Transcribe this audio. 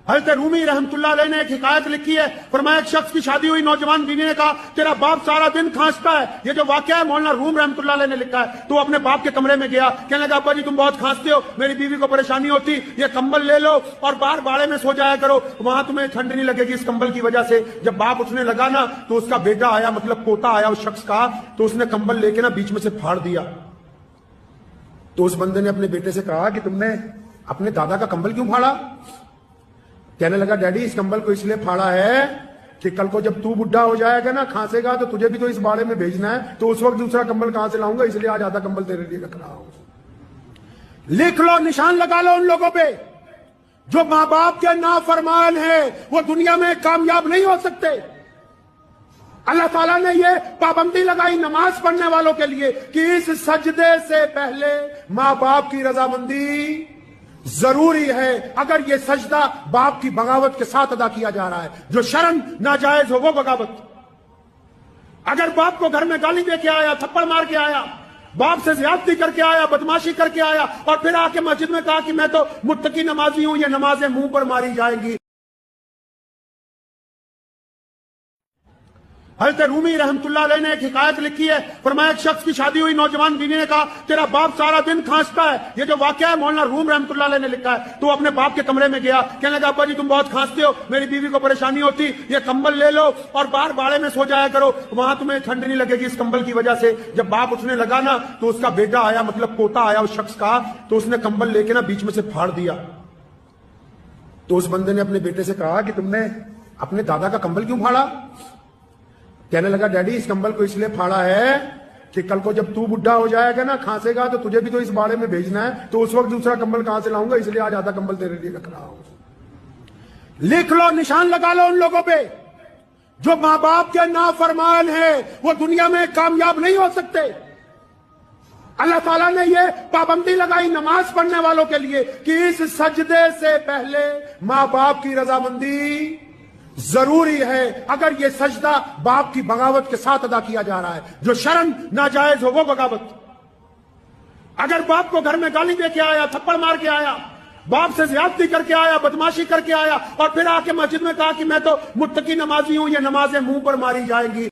حضرت رومی رحمتاللہ علیہ نے ایک حکایت لکھی ہے، فرمایا ایک شخص کی شادی ہوئی، نوجوان بیوی نے کہا تیرا باپ سارا دن کھانستا ہے۔ یہ جو واقعہ ہے مولانا روم رحمتاللہ علیہ نے لکھا ہے۔ تو اپنے باپ کے کمرے میں گیا، کہنے لگا ابا جی تم بہت کھانستے ہو، میری بیوی کو پریشانی ہوتی، یہ کمبل لے لو اور باہر باڑے میں سو جایا کرو، وہاں تمہیں ٹھنڈ نہیں لگے گی اس کمبل کی وجہ سے۔ جب باپ اٹھنے لگا نا تو اس کا بیٹا آیا، مطلب پوتا آیا اس شخص کا، تو اس نے کمبل لے کے نا بیچ میں سے پھاڑ دیا۔ تو اس بندے نے اپنے بیٹے سے کہا کہ تم نے اپنے دادا کا کمبل کیوں پھاڑا؟ کہنے لگا ڈیڈی اس کمبل کو اس لیے پھاڑا ہے کہ کل کو جب تو بڈھا ہو جائے گا نا، کھانسے گا، تو تجھے بھی تو اس باڑے میں بھیجنا ہے، تو اس وقت دوسرا کمبل کہاں سے لاؤں گا، اس لیے آج آدھا کمبل تیرے لیے رکھ رہا ہوں۔ لکھ لو، نشان لگا لو ان لوگوں پہ جو ماں باپ کے نافرمان ہیں، وہ دنیا میں کامیاب نہیں ہو سکتے۔ اللہ تعالیٰ نے یہ پابندی لگائی نماز پڑھنے والوں کے لیے کہ اس سجدے سے پہلے ماں باپ کی رضامندی ضروری ہے۔ اگر یہ سجدہ باپ کی بغاوت کے ساتھ ادا کیا جا رہا ہے، جو شرعاً ناجائز ہو وہ بغاوت۔ اگر باپ کو گھر میں گالی دے کے آیا، تھپڑ مار کے آیا، باپ سے زیادتی کر کے آیا، بدماشی کر کے آیا، اور پھر آ کے مسجد میں کہا کہ میں تو متقی نمازی ہوں، یہ نمازیں منہ پر ماری جائیں گی۔ حضرت رومی رحمتاللہ علیہ نے ایک حکایت لکھی ہے، فرمایا ایک شخص کی شادی ہوئی، نوجوان بیوی نے کہا تیرا باپ سارا دن کھانستا ہے۔ یہ جو واقعہ ہے مولانا روم رحمتاللہ علیہ نے لکھا ہے۔ تو اپنے باپ کے کمرے میں گیا، کہنے لگا ابا جی تم بہت کھانستے ہو، میری بیوی کو پریشانی ہوتی، یہ کمبل لے لو اور باہر باڑے میں سو جایا کرو، وہاں تمہیں ٹھنڈ نہیں لگے گی اس کمبل کی وجہ سے۔ جب باپ اٹھنے لگا نا تو اس کا بیٹا آیا، مطلب پوتا آیا اس شخص کا، تو اس نے کمبل لے کے نا بیچ میں سے پھاڑ دیا۔ تو اس بندے نے اپنے بیٹے سے کہا کہ تم نے اپنے دادا کا کمبل کیوں پھاڑا؟ کہنے لگا ڈیڈی اس کمبل کو اس لیے پھاڑا ہے کہ کل کو جب تو بڈھا ہو جائے گا نا، کھانسے گا، تو تجھے بھی تو اس باڑے میں بھیجنا ہے، تو اس وقت دوسرا کمبل کہاں سے لاؤں گا، اس لیے آج آدھا کمبل تیرے لیے رکھ رہا ہوں۔ لکھ لو، نشان لگا لو ان لوگوں پہ جو ماں باپ کے نافرمان ہیں، وہ دنیا میں کامیاب نہیں ہو سکتے۔ اللہ تعالیٰ نے یہ پابندی لگائی نماز پڑھنے والوں کے لیے کہ اس سجدے سے پہلے ماں باپ کی رضامندی ضروری ہے۔ اگر یہ سجدہ باپ کی بغاوت کے ساتھ ادا کیا جا رہا ہے، جو شرعاً ناجائز ہو وہ بغاوت۔ اگر باپ کو گھر میں گالی دے کے آیا، تھپڑ مار کے آیا، باپ سے زیادتی کر کے آیا، بدماشی کر کے آیا، اور پھر آ کے مسجد میں کہا کہ میں تو متقی نمازی ہوں، یہ نمازیں منہ پر ماری جائیں گی۔